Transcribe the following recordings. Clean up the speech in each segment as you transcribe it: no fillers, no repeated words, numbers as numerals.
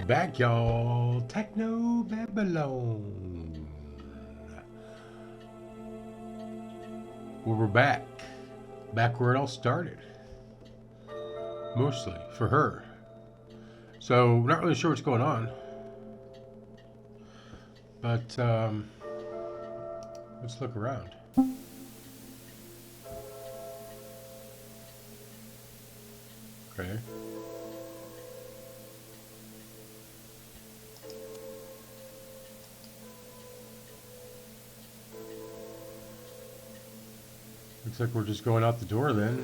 back, y'all. Technobabylon. Well, we're back. Back where it all started. Mostly for her. So, not really sure what's going on. But, let's look around. Okay. Looks like we're just going out the door then.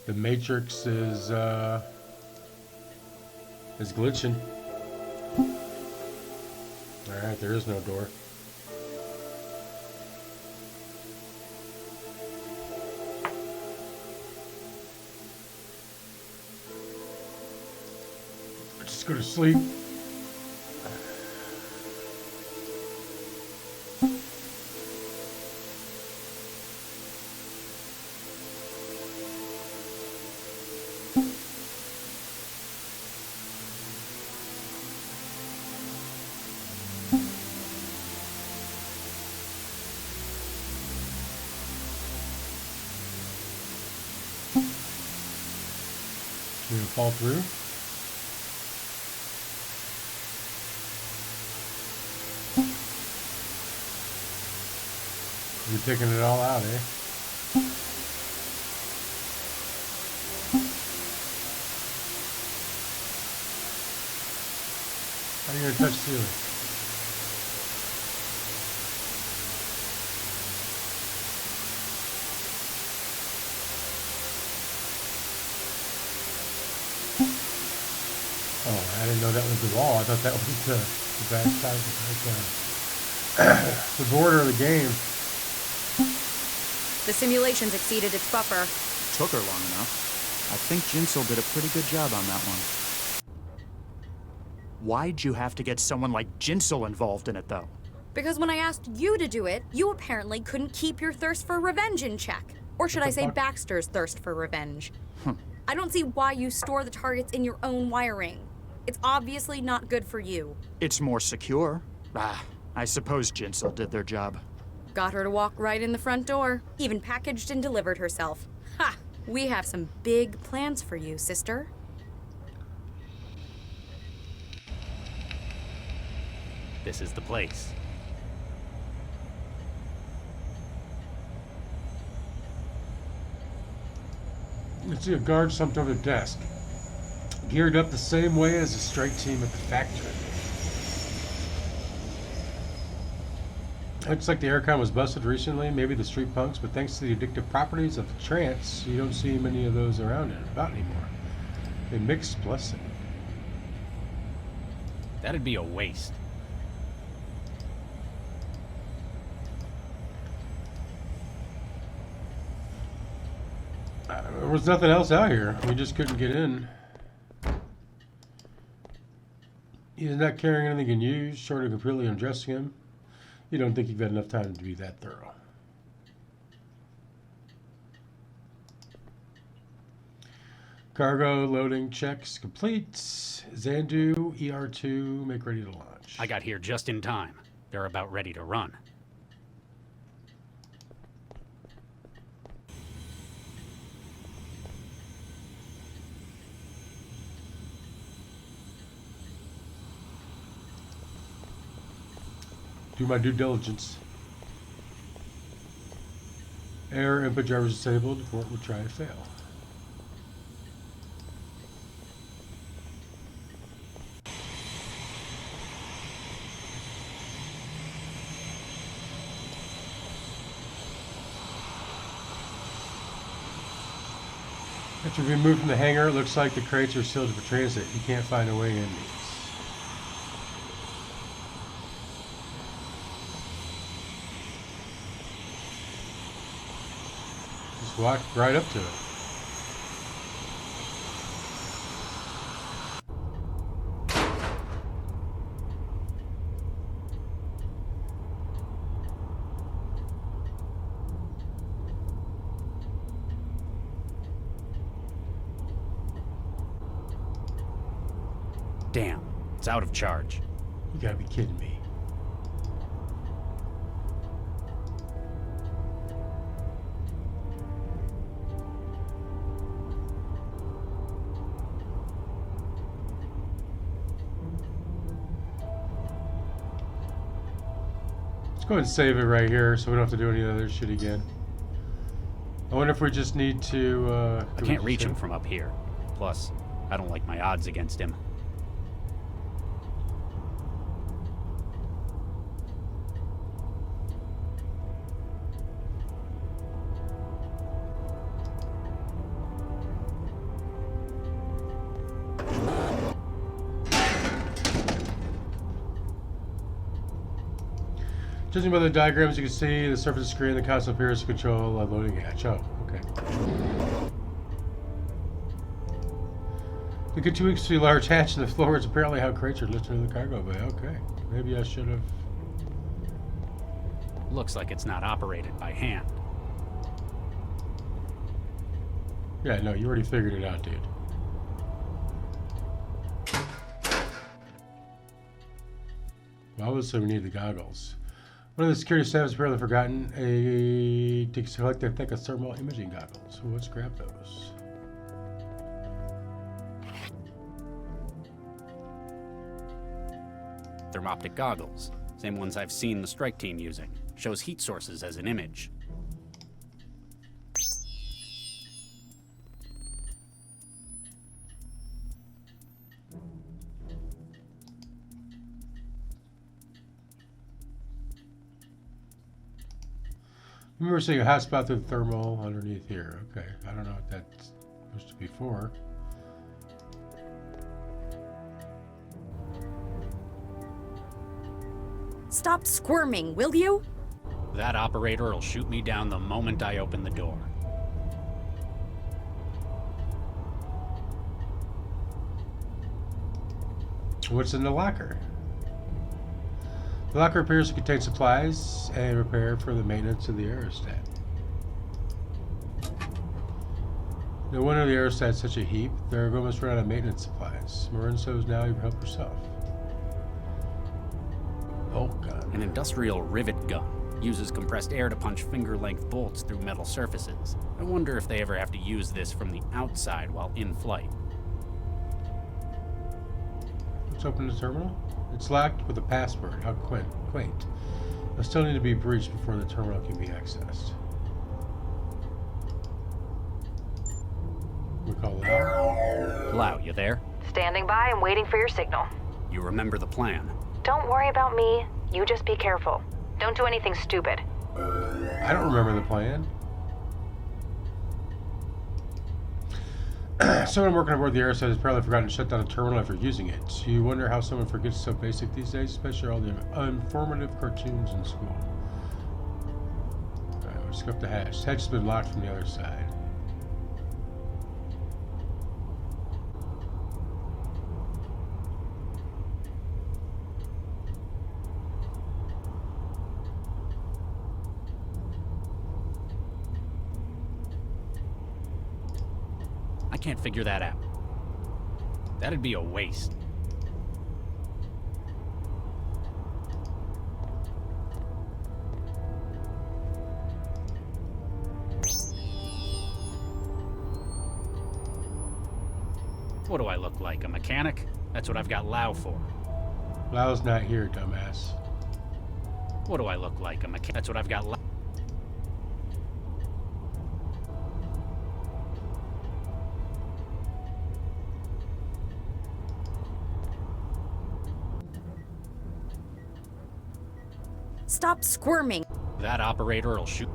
The Matrix is glitching. Alright, there is no door. Let's just go to sleep. We're gonna fall through. You're taking it all out, eh? How are you gonna touch the ceiling? Oh, I didn't know that was the wall. I thought that was the back side of the border of the game. The simulations exceeded its buffer. Took her long enough. I think Jinsel did a pretty good job on that one. Why'd you have to get someone like Jinsel involved in it, though? Because when I asked you to do it, you apparently couldn't keep your thirst for revenge in check. Or should I say Baxter's thirst for revenge. I don't see why you store the targets in your own wiring. It's obviously not good for you. It's more secure. I suppose Jinsel did their job. Got her to walk right in the front door. Even packaged and delivered herself. Ha! We have some big plans for you, sister. This is the place. You see a guard slumped over the desk, geared up the same way as the strike team at the factory. Looks like the aircon was busted recently, maybe the street punks, but thanks to the addictive properties of the trance, you don't see many of those around and about anymore. A mixed blessing. That'd be a waste. There was nothing else out here. We just couldn't get in. He's not carrying anything you can use, short of completely undressing him. You don't think you've got enough time to be that thorough. Cargo loading checks complete. Zandu, ER2, make ready to launch. I got here just in time. They're about ready to run. Do my due diligence. Air input drivers disabled. Port will try to fail. After being moved from the hangar, it looks like the crates are sealed for transit. You can't find a way in these. Walk right up to it. Damn, it's out of charge. You gotta be kidding me. Let's go ahead and save it right here so we don't have to do any other shit again. I wonder if we just need to, I can't reach him from up here. Plus, I don't like my odds against him. Judging by the diagrams, you can see the surface of the screen, the console appears to control a loading hatch. Oh, okay. The continuously large hatch in the floor is apparently how crates are lifted in the cargo bay. Okay. Maybe I should have... Looks like it's not operated by hand. Yeah, no, you already figured it out, dude. Well, obviously we need the goggles. One of the security staff has apparently forgotten to select, I think, a thermal imaging goggles. So let's grab those. Thermoptic goggles. Same ones I've seen the strike team using. Shows heat sources as an image. I remember seeing a hot spot through the thermal underneath here. Okay, I don't know what that's supposed to be for. Stop squirming, will you? That operator will shoot me down the moment I open the door. What's in the locker? The locker appears to contain supplies and repair for the maintenance of the aerostat. No wonder the aerostat's such a heap. They've almost run out of maintenance supplies. Marinso's now you help yourself. Oh god. An industrial rivet gun. Uses compressed air to punch finger-length bolts through metal surfaces. I wonder if they ever have to use this from the outside while in flight. Let's open the terminal. It's locked with a password. How quaint. It'll still need to be breached before the terminal can be accessed. We call Lau. Lau, you there? Standing by and waiting for your signal. You remember the plan. Don't worry about me. You just be careful. Don't do anything stupid. I don't remember the plan. Someone working aboard the Airship has probably forgotten to shut down the terminal after using it. You wonder how someone forgets so basic these days, especially all the informative cartoons in school. Alright, let's go up the hatch. The hatch has been locked from the other side. I can't figure that out. That'd be a waste. What do I look like, a mechanic? That's what I've got Lau for. Lau's not here, dumbass. What do I look like, a mechanic? That's what I've got Lau. Stop squirming. That operator will shoot.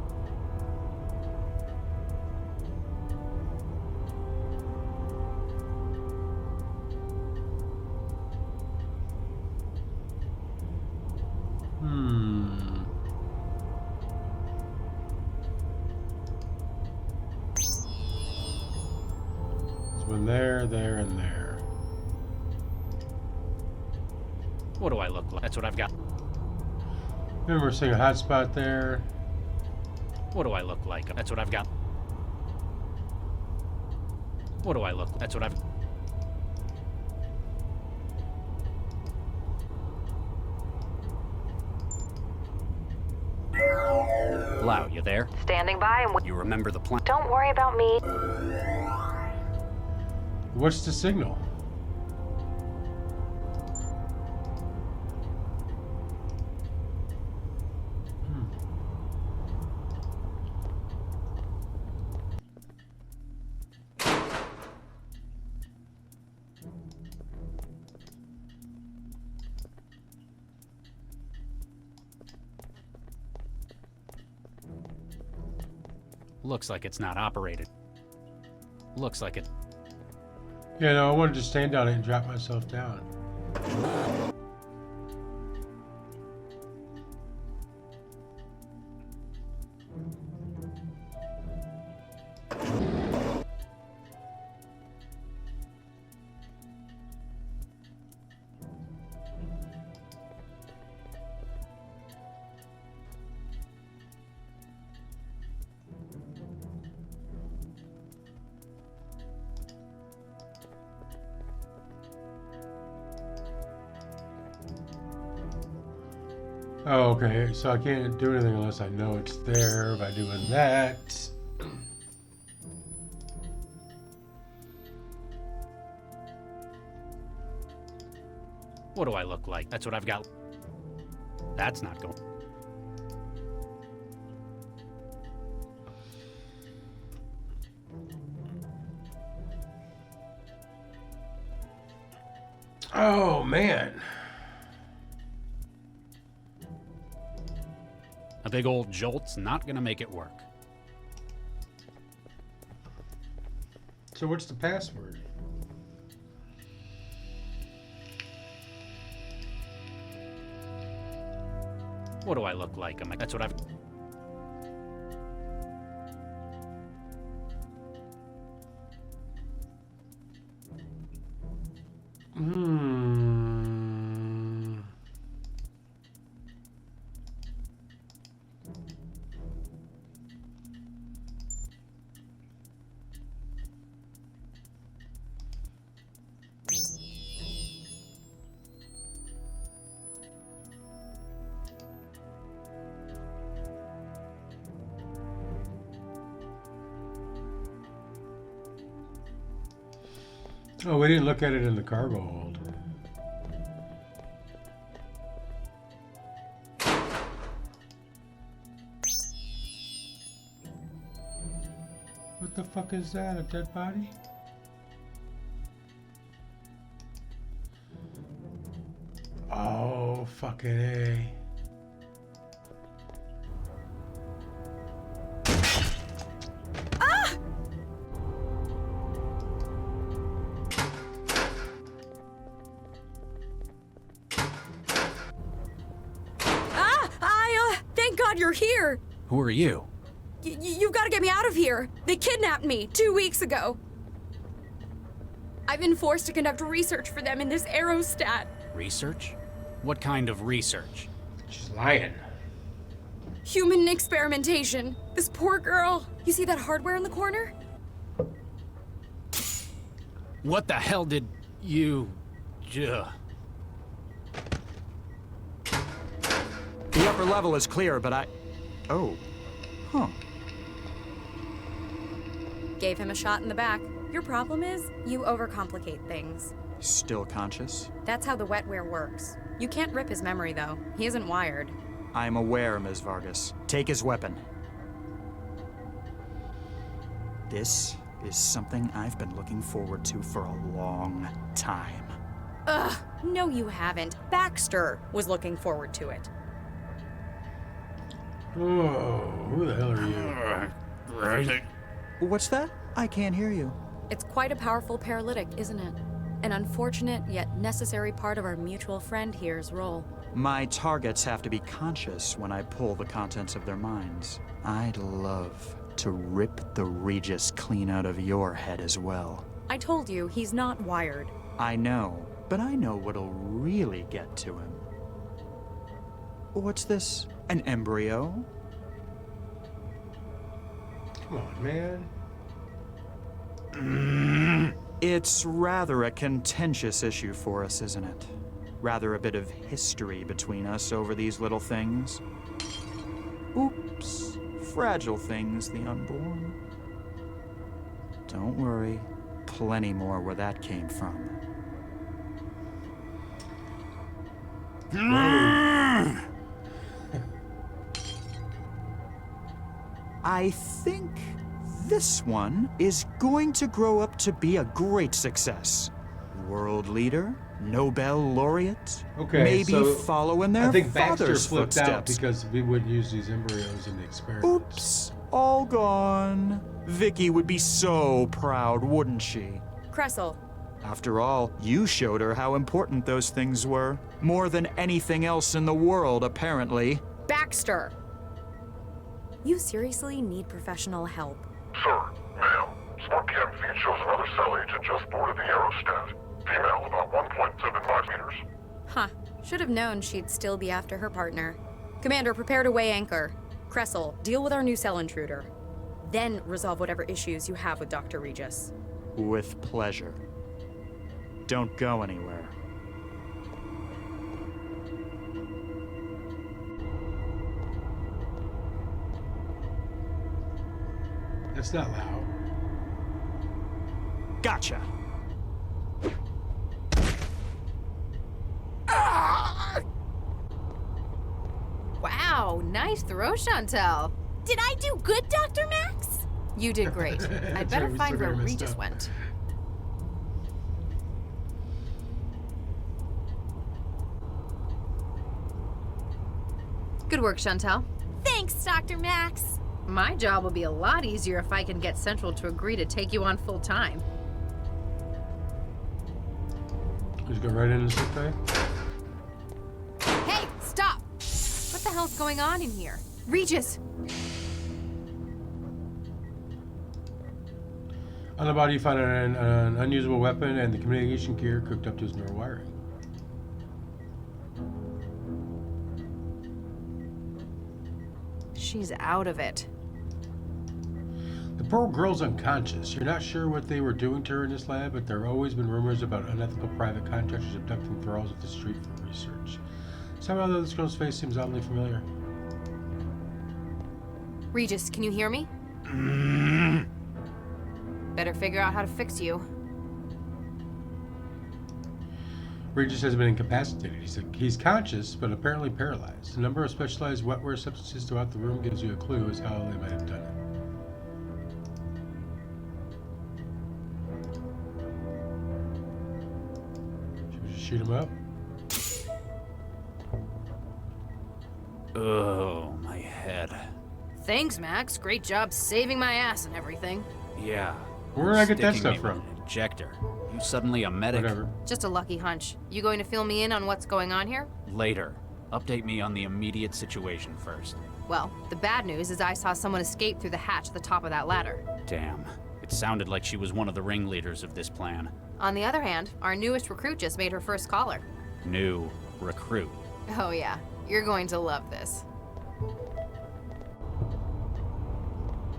There's one there, there, and there. What do I look like? That's what I've got. Remember seeing a hot spot there. What do I look like? That's what I've got. What do I look like? That's what I've... You there? Standing by and You remember the plan? don't worry about me. What's the signal? Looks like it's not operated. Looks like it. Yeah, no, I wanted to stand on it and drop myself down. Oh, okay, so I can't do anything unless I know it's there by doing that. What do I look like? That's what I've got. That's not going. Oh, man. A big old jolt's not gonna make it work. So what's the password? What do I look like? That's what I've. Oh, we didn't look at it in the cargo hold. What the fuck is that? A dead body? Oh, fucking A. You're here. Who are you? You've got to get me out of here. They kidnapped me 2 weeks ago. I've been forced to conduct research for them in this aerostat. Research? What kind of research? She's lying. Human experimentation. This poor girl. You see that hardware in the corner? What the hell did you... The upper level is clear, but Oh. Huh. Gave him a shot in the back. Your problem is, you overcomplicate things. Still conscious? That's how the wetware works. You can't rip his memory, though. He isn't wired. I'm aware, Ms. Vargas. Take his weapon. This is something I've been looking forward to for a long time. Ugh, no you haven't. Baxter was looking forward to it. Oh, who the hell are you? What's that? I can't hear you. It's quite a powerful paralytic, isn't it? An unfortunate yet necessary part of our mutual friend here's role. My targets have to be conscious when I pull the contents of their minds. I'd love to rip the Regis clean out of your head as well. I told you, he's not wired. I know, but I know what'll really get to him. What's this? An embryo? Come on, man. It's rather a contentious issue for us, isn't it? Rather a bit of history between us over these little things. Oops. fragile things, the unborn. Don't worry, plenty more where that came from. I think this one is going to grow up to be a great success. World leader, Nobel laureate, Okay, maybe so following their I think Baxter father's flipped out footsteps. because we wouldn't use these embryos in the experiments. Oops, all gone. Vicky would be so proud, wouldn't she? Cressel, After all, you showed her how important those things were. More than anything else in the world, apparently. Baxter! You seriously need professional help. Sir, ma'am, Smart Cam feed shows another cell agent just boarded the aerostat. Female, about 1.75 meters. Huh. Should have known she'd still be after her partner. Commander, prepare to weigh anchor. Cressel, deal with our new cell intruder. Then resolve whatever issues you have with Dr. Regis. With pleasure. Don't go anywhere. That's not loud. Gotcha. Wow, nice throw, Chantel. Did I do good, Dr. Max? You did great. I'd better Sorry, find sorry, where I messed Regis up. went. Good work, Chantel. Thanks, Dr. Max. My job will be a lot easier if I can get Central to agree to take you on full time. Just go right in the sick bay. Hey, stop! What the hell's going on in here? Regis! On the body, you find an unusable weapon and the communication gear cooked up to his neural wiring. She's out of it. The poor girl's unconscious. You're not sure what they were doing to her in this lab, but there have always been rumors about unethical private contractors abducting thralls off the street for research. Somehow this girl's face seems oddly familiar. Regis, can you hear me? Better figure out how to fix you. Regis has been incapacitated. He's conscious, but apparently paralyzed. The number of specialized wetware substances throughout the room gives you a clue as how they might have done it. Should we just shoot him up? Oh, my head. Thanks, Max. Great job saving my ass and everything. Yeah. Where did I get that Sticking stuff me from? with an injector. You suddenly a medic? Whatever. Just a lucky hunch. You going to fill me in on what's going on here? Later. Update me on the immediate situation first. Well, the bad news is I saw someone escape through the hatch at the top of that ladder. Damn. It sounded like she was one of the ringleaders of this plan. On the other hand, our newest recruit just made her first caller. New recruit. Oh yeah, you're going to love this.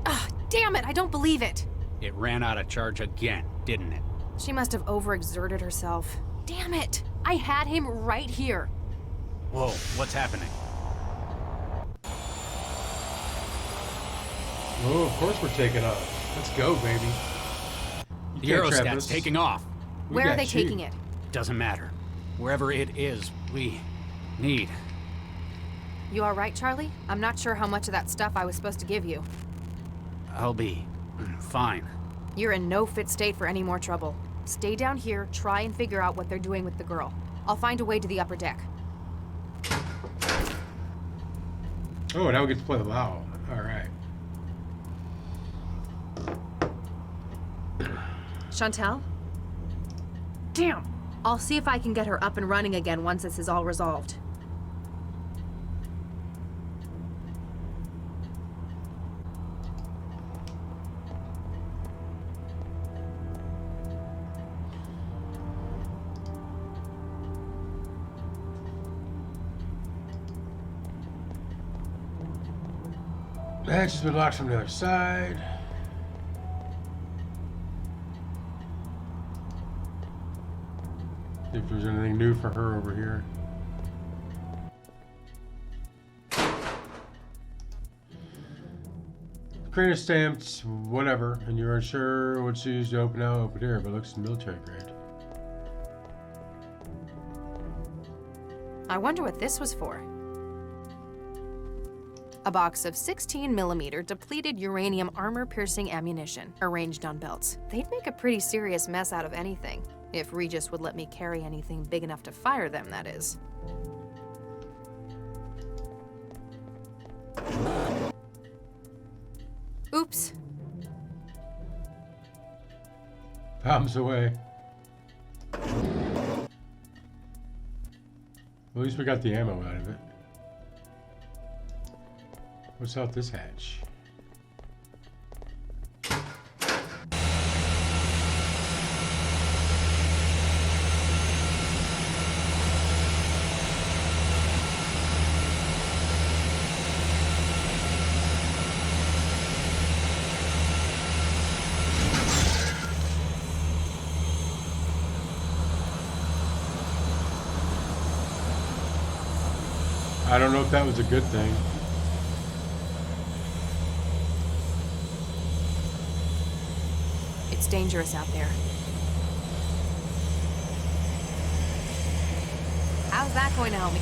Ah, damn it, I don't believe it. It ran out of charge again, didn't it? She must have overexerted herself. Damn it, I had him right here. Whoa, what's happening? Oh, of course we're taking off. Let's go, baby. You The can't trap aerostat's us. taking off. We Where are got they you. taking it? Doesn't matter. Wherever it is, we need. You all right, Charlie? I'm not sure how much of that stuff I was supposed to give you. I'll be fine. You're in no fit state for any more trouble. Stay down here, try and figure out what they're doing with the girl. I'll find a way to the upper deck. Oh, now we get to play the Lao. All right. Chantel? Damn! I'll see if I can get her up and running again once this is all resolved. The hatch has been locked from the other side. See if there's anything new for her over here. Crane is stamped, whatever, and you're unsure what's used to open out, open here, but it looks military grade. I wonder what this was for. A box of 16mm depleted uranium armor-piercing ammunition, arranged on belts. They'd make a pretty serious mess out of anything, if Regis would let me carry anything big enough to fire them, that is. Oops. Bombs away. At least we got the ammo out of it. What's out this hatch? I don't know if that was a good thing. It's dangerous out there. How's that going to help me?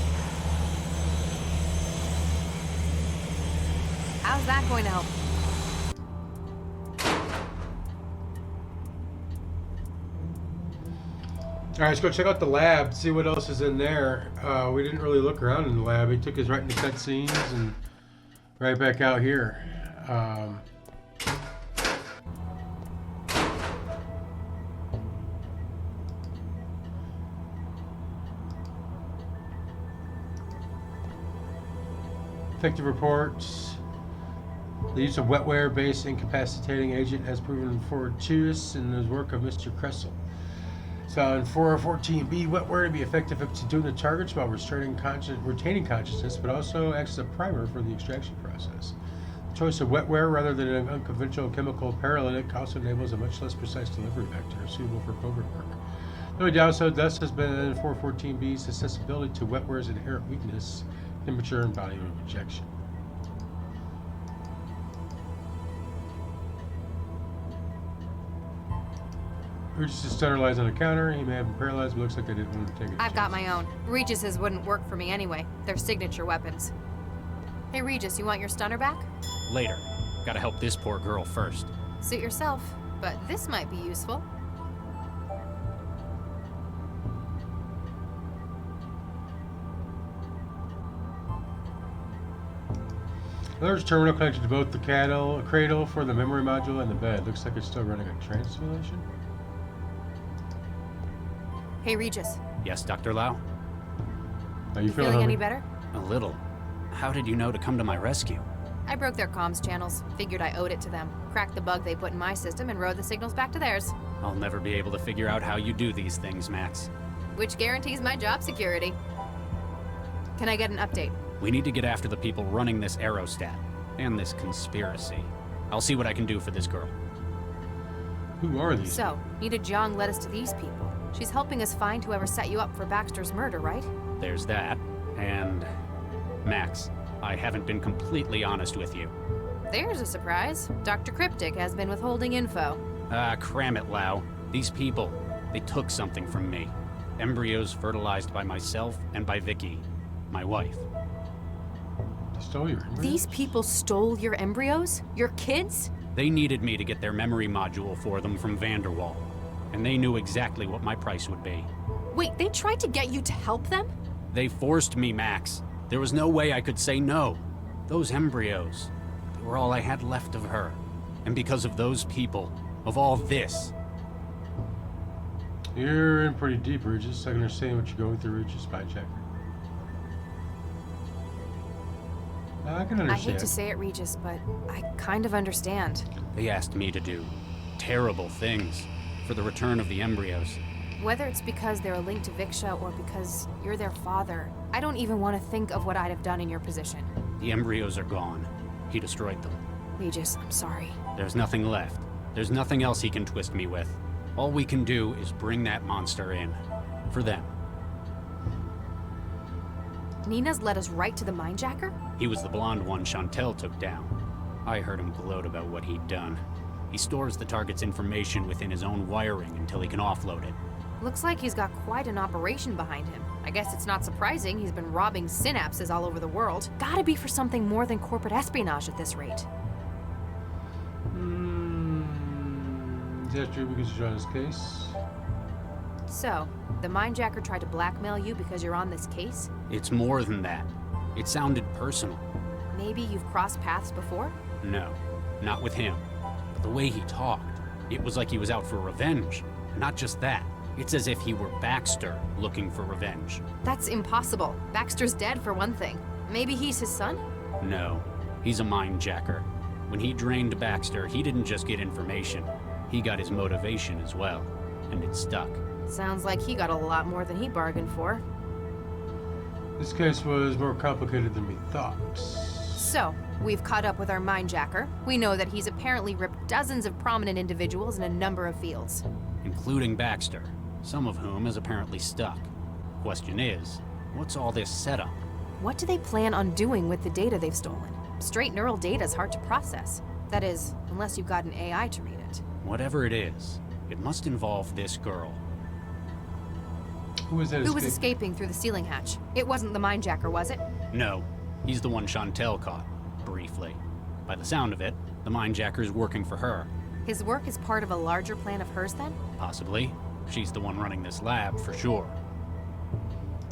How's that going to help? All right, let's go check out the lab, see what else is in there. We didn't really look around in the lab. He took us right into cutscenes and right back out here. Effective reports. The use of wetware-based incapacitating agent has proven fortuitous in the work of Mr. Kressel. So in 414B, wetware to be effective at subduing the targets while retaining consciousness, but also acts as a primer for the extraction process. The choice of wetware rather than an unconventional chemical paralytic also enables a much less precise delivery vector suitable for covert work. The only downside thus has been 414B's accessibility to wetware's inherent weakness, temperature, and body rejection. Regis is sterilized on the counter. He may have been paralyzed, but looks like they didn't want to take it. I've got my own. Regis's wouldn't work for me anyway. They're signature weapons. Hey, Regis, you want your stunner back? Later. Gotta help this poor girl first. Suit yourself, but this might be useful. Large terminal connected to both the cradle for the memory module and the bed. Looks like it's still running a trance simulation. Hey, Regis. Yes, Dr. Lau? Are you Feeling any better? A little. How did you know to come to my rescue? I broke their comms channels. Figured I owed it to them. Cracked the bug they put in my system and rode the signals back to theirs. I'll never be able to figure out how you do these things, Max. Which guarantees my job security. Can I get an update? We need to get after the people running this aerostat and this conspiracy. I'll see what I can do for this girl. Who are these? So, Nita Jiang led us to these people. She's helping us find whoever set you up for Baxter's murder, right? There's that. And Max, I haven't been completely honest with you. There's a surprise. Dr. Cryptic has been withholding info. Ah, cram it, Lau. These people, they took something from me. Embryos fertilized by myself and by Vicky, my wife. They stole your embryos? These people stole your embryos? Your kids? They needed me to get their memory module for them from Vanderwall. And they knew exactly what my price would be. Wait, they tried to get you to help them? They forced me, Max. There was no way I could say no. Those embryos, they were all I had left of her. And because of those people, of all this. You're in pretty deep, Regis. I can understand what you're going through, Regis. Spy checker. I can understand. I hate to say it, Regis, but I kind of understand. They asked me to do terrible things for the return of the embryos. Whether it's because they're a link to Viksha or because you're their father, I don't even want to think of what I'd have done in your position. The embryos are gone. He destroyed them. Regis, I'm sorry. There's nothing left. There's nothing else he can twist me with. All we can do is bring that monster in. For them. Nina's led us right to the minejacker? He was the blonde one Chantel took down. I heard him gloat about what he'd done. He stores the target's information within his own wiring until he can offload it. Looks like he's got quite an operation behind him. I guess it's not surprising he's been robbing synapses all over the world. Gotta be for something more than corporate espionage at this rate. Is that true because you're on his case? So, the mindjacker tried to blackmail you because you're on this case? It's more than that. It sounded personal. Maybe you've crossed paths before? No, not with him. But the way he talked, it was like he was out for revenge. And not just that. It's as if he were Baxter looking for revenge. That's impossible. Baxter's dead for one thing. Maybe he's his son? No, he's a mindjacker. When he drained Baxter, he didn't just get information. He got his motivation as well. And it stuck. Sounds like he got a lot more than he bargained for. This case was more complicated than we thought. So, we've caught up with our mindjacker. We know that he's apparently ripped dozens of prominent individuals in a number of fields. Including Baxter, some of whom is apparently stuck. Question is, what's all this setup? What do they plan on doing with the data they've stolen? Straight neural data is hard to process. That is, unless you've got an AI to read it. Whatever it is, it must involve this girl. Who was that? Who was escaping through the ceiling hatch? It wasn't the mindjacker, was it? No, he's the one Chantel caught, briefly. By the sound of it, the mindjacker's working for her. His work is part of a larger plan of hers, then? Possibly. She's the one running this lab, for sure.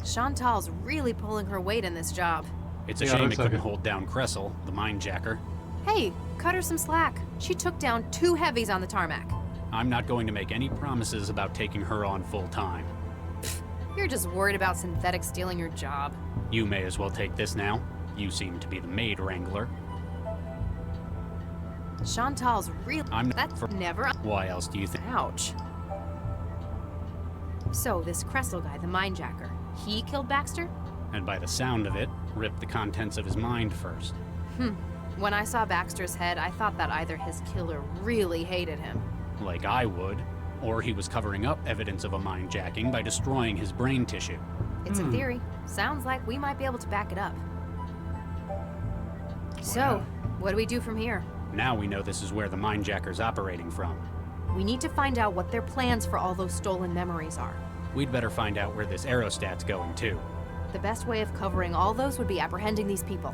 Chantal's really pulling her weight in this job. It's a Yeah, shame looks it like couldn't it. hold down Cressel, the mindjacker. Hey, cut her some slack. She took down 2 heavies on the tarmac. I'm not going to make any promises about taking her on full time. You're just worried about synthetics stealing your job. You may as well take this now. You seem to be the maid wrangler. Chantal's real. I'm not That's for- never. Why else do you think? Ouch. So, this Cressel guy, the mindjacker, he killed Baxter? And by the sound of it, ripped the contents of his mind first. When I saw Baxter's head, I thought that either his killer really hated him. Like I would. Or he was covering up evidence of a mindjacking by destroying his brain tissue. It's a theory. Sounds like we might be able to back it up. So, what do we do from here? Now we know this is where the mindjacker's operating from. We need to find out what their plans for all those stolen memories are. We'd better find out where this aerostat's going too. The best way of covering all those would be apprehending these people.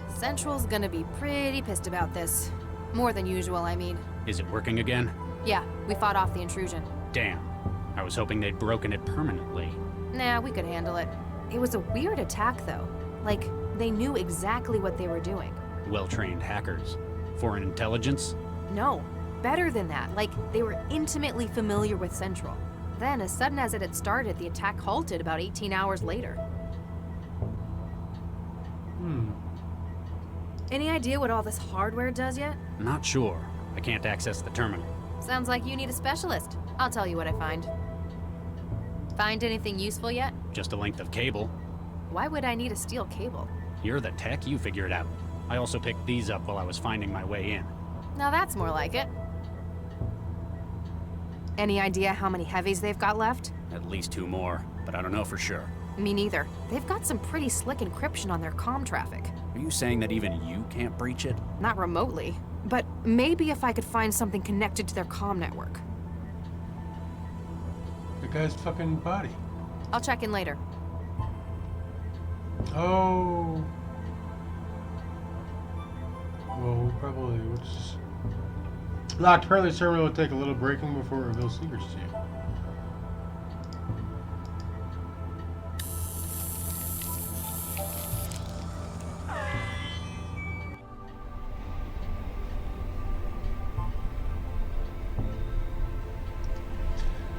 Central's gonna be pretty pissed about this. More than usual, I mean. Is it working again? Yeah, we fought off the intrusion. Damn. I was hoping they'd broken it permanently. Nah, we could handle it. It was a weird attack, though. Like, they knew exactly what they were doing. Well-trained hackers. Foreign intelligence? No, better than that. Like, they were intimately familiar with Central. Then, as sudden as it had started, the attack halted about 18 hours later. Any idea what all this hardware does yet? Not sure. I can't access the terminal. Sounds like you need a specialist. I'll tell you what I find. Find anything useful yet? Just a length of cable. Why would I need a steel cable? You're the tech, you figure it out. I also picked these up while I was finding my way in. Now that's more like it. Any idea how many heavies they've got left? At least 2 more, but I don't know for sure. Me neither. They've got some pretty slick encryption on their comm traffic. Are you saying that even you can't breach it? Not remotely. But maybe if I could find something connected to their comm network. The guy's fucking body. I'll check in later. Oh. Well, probably. Locked. Apparently, the terminal will take a little breaking before it reveals secrets to you.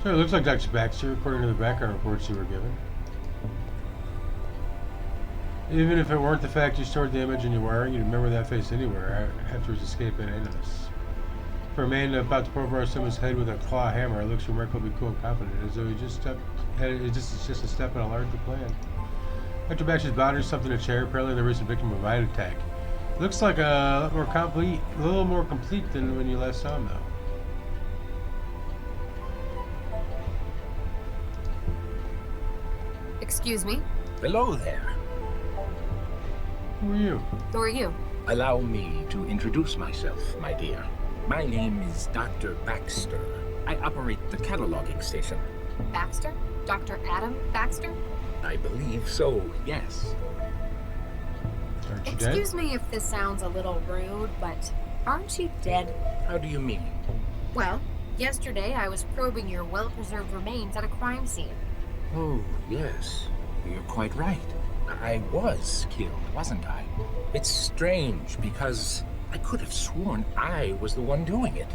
So it looks like Dr. Baxter, according to the background reports you were given. Even if it weren't the fact you stored the image in your wiring, you'd remember that face anywhere after his escape at Animus. For a man about to pulverize someone's head with a claw hammer, it looks remarkably cool and confident, as though he it's just a step in a larger plan. Dr. Baxter's body is something in a chair, apparently the recent victim of a mind attack. Looks like a little more complete than when you last saw him, though. Excuse me? Hello there. Who are you? Who are you? Allow me to introduce myself, my dear. My name is Dr. Baxter. I operate the cataloging station. Baxter? Dr. Adam Baxter? I believe so, yes. Aren't you dead? Excuse me if this sounds a little rude, but aren't you dead? How do you mean? Well, yesterday I was probing your well-preserved remains at a crime scene. Oh, yes. You're quite right. I was killed, wasn't I? It's strange because I could have sworn I was the one doing it.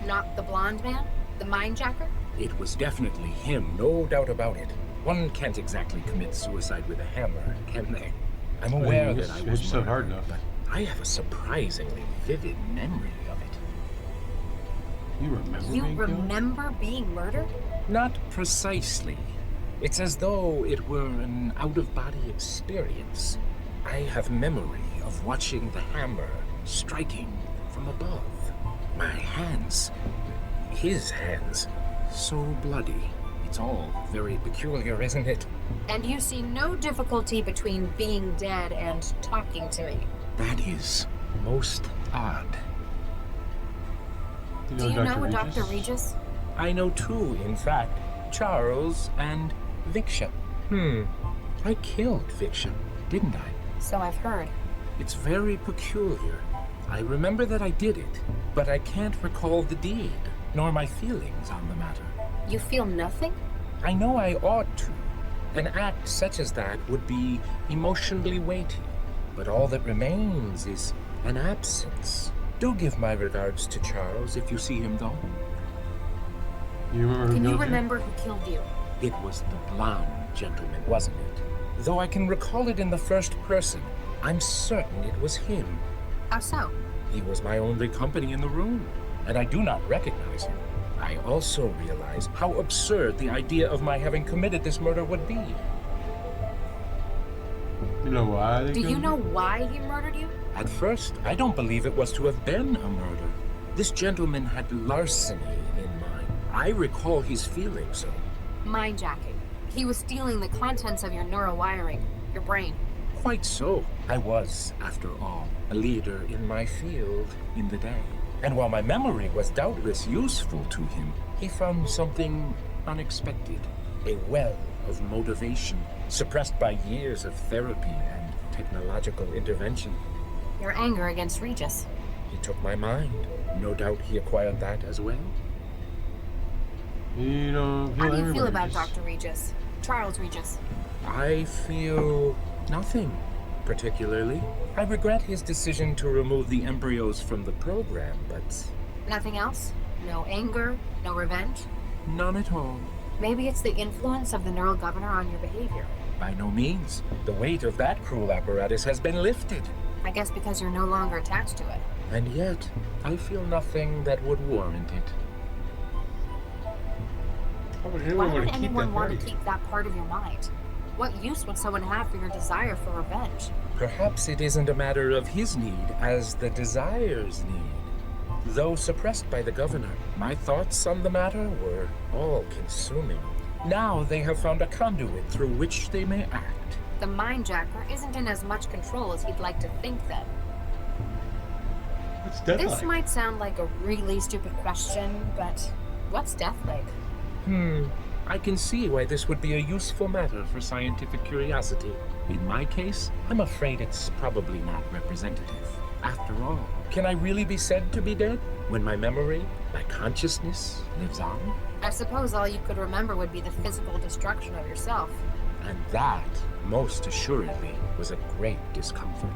Not the blonde man? The minejacker? It was definitely him, no doubt about it. One can't exactly commit suicide with a hammer, can they? I'm aware that I was so hard murdered, enough. but I have a surprisingly vivid memory of it. You remember You being killed? remember being murdered? Not precisely. It's as though it were an out-of-body experience. I have memory of watching the hammer striking from above. My hands, his hands, so bloody. It's all very peculiar, isn't it? And you see no difficulty between being dead and talking to me. That is most odd. Do you know a Dr. Regis? I know two, in fact. Charles and Viction. I killed Viction, didn't I? So I've heard. It's very peculiar. I remember that I did it, but I can't recall the deed, nor my feelings on the matter. You feel nothing? I know I ought to. An act such as that would be emotionally weighty, but all that remains is an absence. Do give my regards to Charles if you see him, though. You remember who Can you killed remember who killed you? It was the blonde gentleman, wasn't it? Though I can recall it in the first person, I'm certain it was him. How so? He was my only company in the room, and I do not recognize him. I also realize how absurd the idea of my having committed this murder would be. You know why they Do you killed know why he murdered you? At first, I don't believe it was to have been a murder. This gentleman had larceny in mind. I recall his feeling so. Mindjacking. He was stealing the contents of your neural wiring, your brain. Quite so. I was, after all, a leader in my field in the day. And while my memory was doubtless useful to him, he found something unexpected. A well of motivation, suppressed by years of therapy and technological intervention. Your anger against Regis. He took my mind. No doubt he acquired that as well. You know, How do you feel about Dr. Regis? Charles Regis. I feel nothing particularly. I regret his decision to remove the embryos from the program, but Nothing else? No anger? No revenge? none at all. Maybe it's the influence of the neural governor on your behavior. By no means. The weight of that cruel apparatus has been lifted. I guess because you're no longer attached to it. And yet, I feel nothing that would warrant it. Why would Why anyone would want to keep anyone that want part to of you? keep that part of your mind? What use would someone have for your desire for revenge? Perhaps it isn't a matter of his need as the desire's need. Though suppressed by the governor, my thoughts on the matter were all-consuming. Now they have found a conduit through which they may act. The mindjacker isn't in as much control as he'd like to think then. What's death This like? might sound like a really stupid question, but what's death like? I can see why this would be a useful matter for scientific curiosity. In my case, I'm afraid it's probably not representative. After all, can I really be said to be dead when my memory, my consciousness lives on? I suppose all you could remember would be the physical destruction of yourself. And that, most assuredly, was a great discomfort.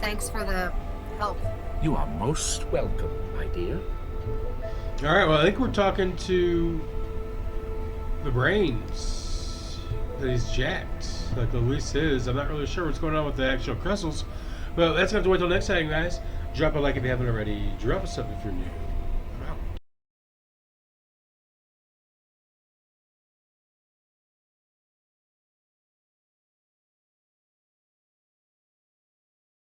Thanks for the help. You are most welcome, my dear. All right, well, I think we're talking to the brains that he's jacked, like Luis is. I'm not really sure what's going on with the actual crystals, but that's going to have to wait till next time, guys. Drop a like if you haven't already. Drop a sub if you're new.